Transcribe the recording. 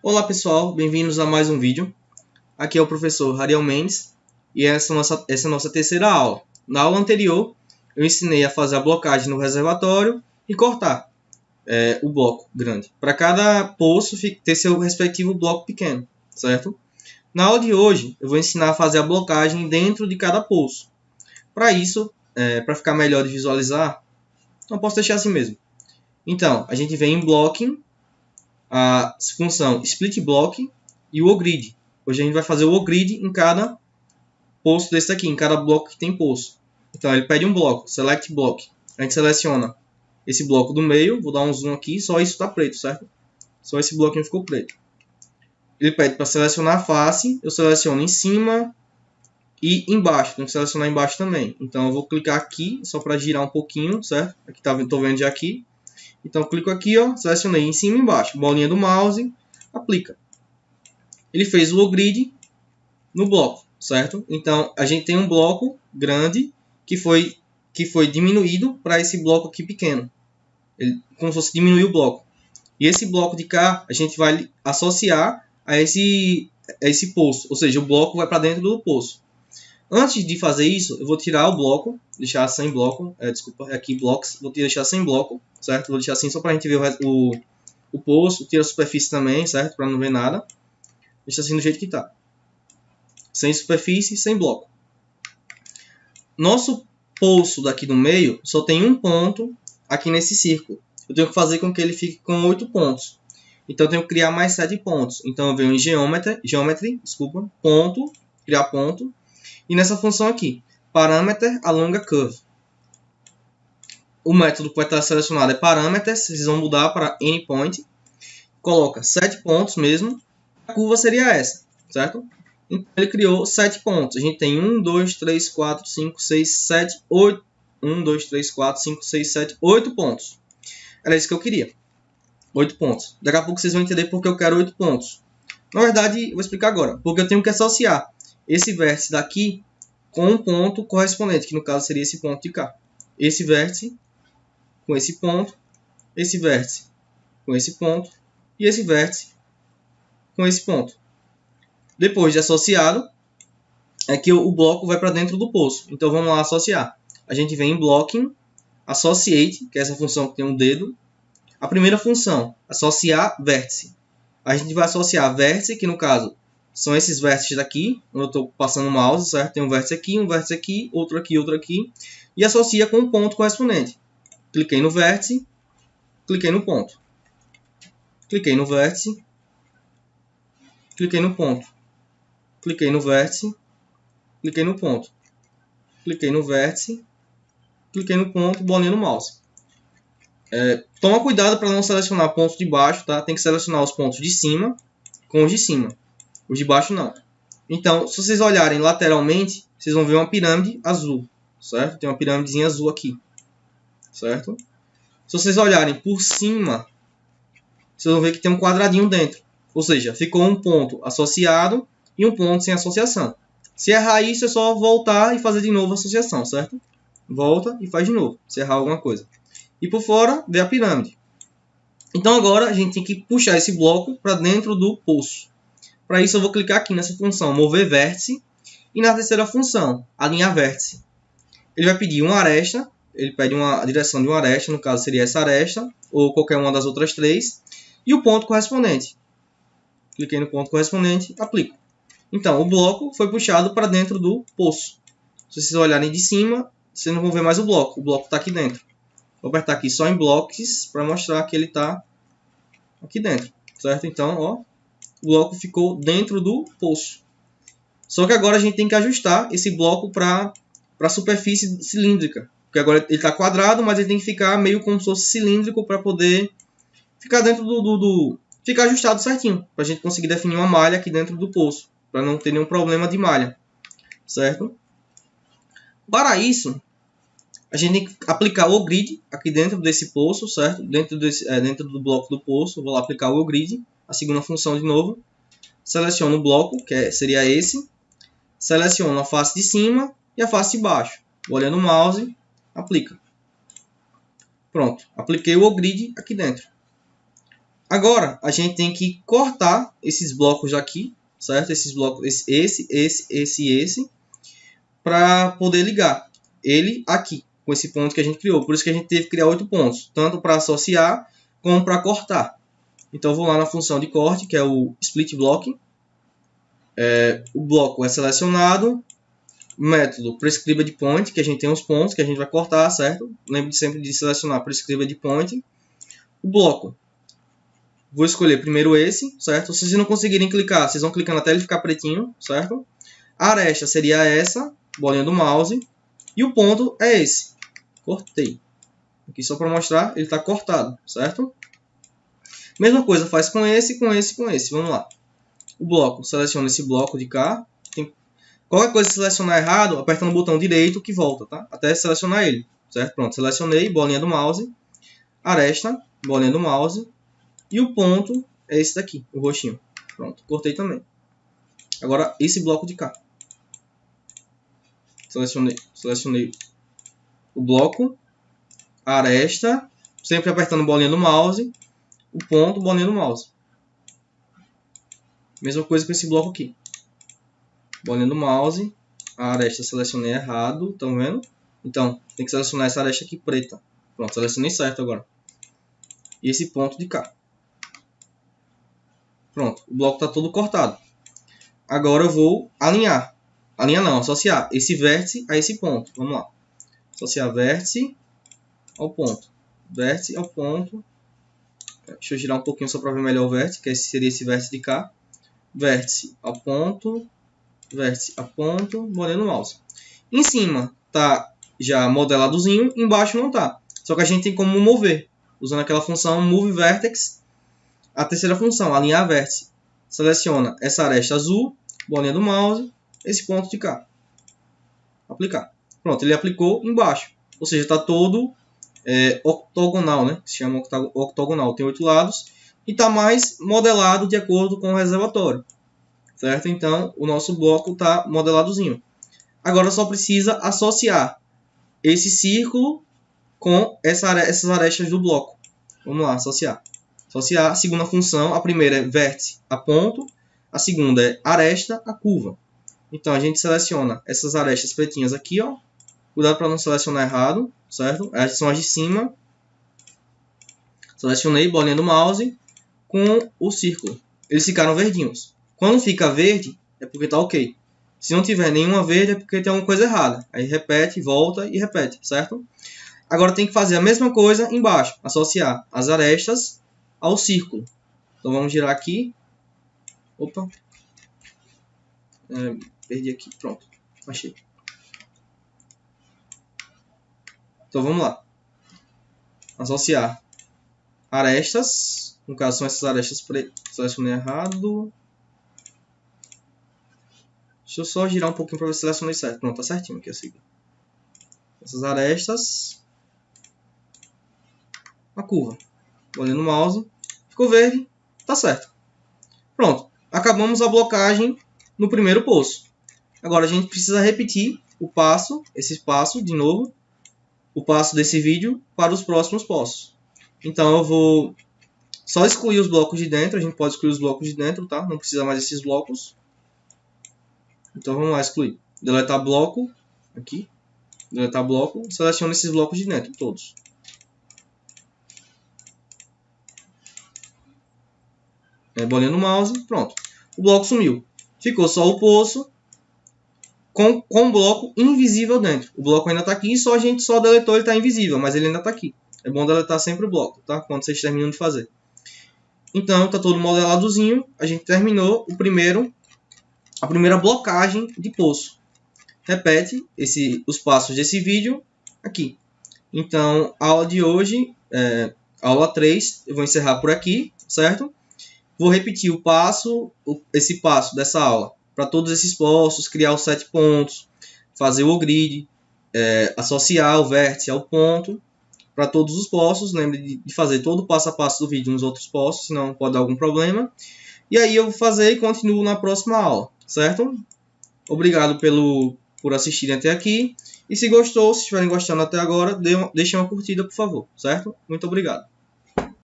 Olá pessoal, bem-vindos a mais um vídeo. Aqui é o professor Ariel Mendes e essa é a nossa terceira aula. Na aula anterior, eu ensinei a fazer a blocagem no reservatório e cortar o bloco grande. Para cada poço ter seu respectivo bloco pequeno, certo? Na aula de hoje, eu vou ensinar a fazer a blocagem dentro de cada poço. Para isso, para ficar melhor de visualizar, não posso deixar assim mesmo. Então, a gente vem em Blocking, a função split block e o ogrid. Hoje a gente vai fazer o ogrid em cada poço desse aqui, em cada bloco que tem poço. Então ele pede um bloco, select block. A gente seleciona esse bloco do meio, vou dar um zoom aqui, só isso está preto, certo? Só esse bloquinho ficou preto. Ele pede para selecionar a face, eu seleciono em cima e embaixo, tenho que selecionar embaixo também. Então eu vou clicar aqui, só para girar um pouquinho, certo? Aqui estou vendo já aqui. Então eu clico aqui, ó, selecionei em cima e embaixo, bolinha do mouse, aplica. Ele fez o ogrid no bloco, certo? Então a gente tem um bloco grande que foi diminuído para esse bloco aqui pequeno. Ele, como se fosse diminuir o bloco. E esse bloco de cá a gente vai associar a esse poço, ou seja, o bloco vai para dentro do poço. Antes de fazer isso, eu vou tirar o bloco, deixar sem bloco, desculpa, aqui blocks, vou deixar sem bloco, certo? Vou deixar assim só para a gente ver o poço, tira a superfície também, certo? Para não ver nada. Deixa assim do jeito que está. Sem superfície, sem bloco. Nosso poço daqui do meio só tem um ponto aqui nesse círculo. Eu tenho que fazer com que ele fique com 8 pontos. Então eu tenho que criar mais 7 pontos. Então eu venho em Geometry, ponto, criar ponto. E nessa função aqui, parameter along a curve. O método que vai estar selecionado é parameters, vocês vão mudar para anyPoint. Coloca 7 pontos mesmo. A curva seria essa, certo? Então ele criou 7 pontos. A gente tem 1, 2, 3, 4, 5, 6, 7, 8. 1, 2, 3, 4, 5, 6, 7, 8 pontos. Era isso que eu queria. 8 pontos. Daqui a pouco vocês vão entender porque eu quero 8 pontos. Na verdade, eu vou explicar agora. Porque eu tenho que associar esse vértice daqui com um ponto correspondente, que no caso seria esse ponto de cá. Esse vértice com esse ponto, esse vértice com esse ponto e esse vértice com esse ponto. Depois de associado, é que o bloco vai para dentro do poço. Então vamos lá associar. A gente vem em Blocking, Associate, que é essa função que tem um dedo. A primeira função, associar vértice. A gente vai associar vértice, que no caso são esses vértices daqui, onde eu estou passando o mouse, certo? Tem um vértice aqui, outro aqui, outro aqui. E associa com o ponto correspondente. Cliquei no vértice, cliquei no ponto. Cliquei no vértice, cliquei no ponto. Cliquei no vértice, cliquei no ponto. Cliquei no vértice, cliquei no ponto, bolinha no mouse. Toma cuidado para não selecionar pontos de baixo, tá? Tem que selecionar os pontos de cima com os de cima. Os de baixo não. Então, se vocês olharem lateralmente, vocês vão ver uma pirâmide azul, certo? Tem uma pirâmidezinha azul aqui, certo? Se vocês olharem por cima, vocês vão ver que tem um quadradinho dentro. Ou seja, ficou um ponto associado e um ponto sem associação. Se errar isso, é só voltar e fazer de novo a associação, certo? Volta e faz de novo, se errar alguma coisa. E por fora, vê a pirâmide. Então agora a gente tem que puxar esse bloco para dentro do poço. Para isso eu vou clicar aqui nessa função, mover vértice. E na terceira função, alinhar vértice. Ele vai pedir uma aresta. Ele pede a direção de uma aresta, no caso seria essa aresta, ou qualquer uma das outras três. E o ponto correspondente. Cliquei no ponto correspondente, aplico. Então, o bloco foi puxado para dentro do poço. Se vocês olharem de cima, vocês não vão ver mais o bloco. O bloco está aqui dentro. Vou apertar aqui só em blocos para mostrar que ele está aqui dentro. Certo? Então, ó, o bloco ficou dentro do poço. Só que agora a gente tem que ajustar esse bloco para a superfície cilíndrica. Porque agora ele está quadrado, mas ele tem que ficar meio como se fosse cilíndrico para poder ficar dentro ficar ajustado certinho. Para a gente conseguir definir uma malha aqui dentro do poço. Para não ter nenhum problema de malha. Certo? Para isso, a gente tem que aplicar o grid aqui dentro desse poço, certo? Dentro do bloco do poço, vou lá aplicar o grid, a segunda função de novo. Seleciono o bloco, que seria esse. Seleciono a face de cima e a face de baixo. Vou olhando o mouse, aplica. Pronto, apliquei o grid aqui dentro. Agora, a gente tem que cortar esses blocos aqui, certo? Esses blocos, esse, para poder ligar ele aqui, com esse ponto que a gente criou. Por isso que a gente teve que criar 8 pontos, tanto para associar como para cortar. Então, eu vou lá na função de corte, que é o split block. O bloco é selecionado. Método prescribed point, que a gente tem os pontos que a gente vai cortar, certo? Lembre sempre de selecionar prescribed point. O bloco. Vou escolher primeiro esse, certo? Se vocês não conseguirem clicar, vocês vão clicando até ele ficar pretinho, certo? A aresta seria essa, bolinha do mouse. E o ponto é esse. Cortei. Aqui só para mostrar, ele está cortado, certo? Mesma coisa faz com esse, com esse, com esse. Vamos lá. O bloco, seleciona esse bloco de cá. Qualquer coisa que selecionar errado, aperta no botão direito que volta, tá? Até selecionar ele, certo? Pronto, selecionei, bolinha do mouse. Aresta, bolinha do mouse. E o ponto é esse daqui, o roxinho. Pronto, cortei também. Agora, esse bloco de cá. Selecionei o bloco, a aresta, sempre apertando bolinha do mouse, o ponto, bolinha do mouse. Mesma coisa com esse bloco aqui. Bolinha do mouse, a aresta selecionei errado, estão vendo? Então, tem que selecionar essa aresta aqui preta. Pronto, selecionei certo agora. E esse ponto de cá. Pronto, o bloco está todo cortado. Agora eu vou alinhar. Alinhar não, associar esse vértice a esse ponto. Vamos lá. Associar vértice ao ponto. Vértice ao ponto. Deixa eu girar um pouquinho só para ver melhor o vértice, que seria esse vértice de cá. Vértice ao ponto. Vértice a ponto. Bolinha no mouse. Em cima tá já modeladozinho, embaixo não tá. Só que a gente tem como mover. Usando aquela função move vertex. A terceira função, alinhar vértice. Seleciona essa aresta azul, bolinha do mouse, esse ponto de cá. Aplicar. Pronto, ele aplicou embaixo. Ou seja, está todo octogonal, né? Se chama octogonal. Tem 8 lados. E está mais modelado de acordo com o reservatório. Certo? Então, o nosso bloco está modeladozinho. Agora só precisa associar esse círculo com essas arestas do bloco. Vamos lá, associar. Associar a segunda função, a primeira é vértice a ponto, a segunda é aresta a curva. Então a gente seleciona essas arestas pretinhas aqui, ó. Cuidado para não selecionar errado, certo? Essas são as de cima. Selecionei, bolinha do mouse, com o círculo. Eles ficaram verdinhos. Quando fica verde, é porque está ok. Se não tiver nenhuma verde, é porque tem alguma coisa errada. Aí repete, volta e repete, certo? Agora tem que fazer a mesma coisa embaixo. Associar as arestas ao círculo. Então vamos girar aqui. Opa. Perdi aqui. Pronto. Achei. Então vamos lá. Associar arestas. No caso são essas arestas pretas. Selecionei errado. Deixa eu só girar um pouquinho para ver se selecionei certo. Pronto, tá certinho aqui a seguir. Essas arestas. A curva. Olhando o mouse. Ficou verde. Tá certo. Pronto. Acabamos a blocagem no primeiro poço. Agora a gente precisa repetir o passo, esse passo de novo. O passo desse vídeo para os próximos poços. Então eu vou só excluir os blocos de dentro. A gente pode excluir os blocos de dentro, tá? Não precisa mais desses blocos. Então vamos lá, excluir. Deletar bloco. Aqui. Deletar bloco. Seleciona esses blocos de dentro, todos. Bolinha no mouse, pronto. O bloco sumiu. Ficou só o poço com o bloco invisível dentro. O bloco ainda está aqui, a gente só deletou, ele está invisível, mas ele ainda está aqui. É bom deletar sempre o bloco, tá? Quando vocês terminam de fazer. Então, está todo modeladozinho. A gente terminou a primeira blocagem de poço. Repete os passos desse vídeo aqui. Então, a aula de hoje, aula 3, eu vou encerrar por aqui, certo? Vou repetir esse passo dessa aula para todos esses poços, criar os 7 pontos, fazer o grid, associar o vértice ao ponto para todos os poços. Lembre de fazer todo o passo a passo do vídeo nos outros poços, senão pode dar algum problema. E aí eu vou fazer e continuo na próxima aula, certo? Obrigado por assistirem até aqui. E se gostou, se estiverem gostando até agora, deixem uma curtida, por favor, certo? Muito obrigado.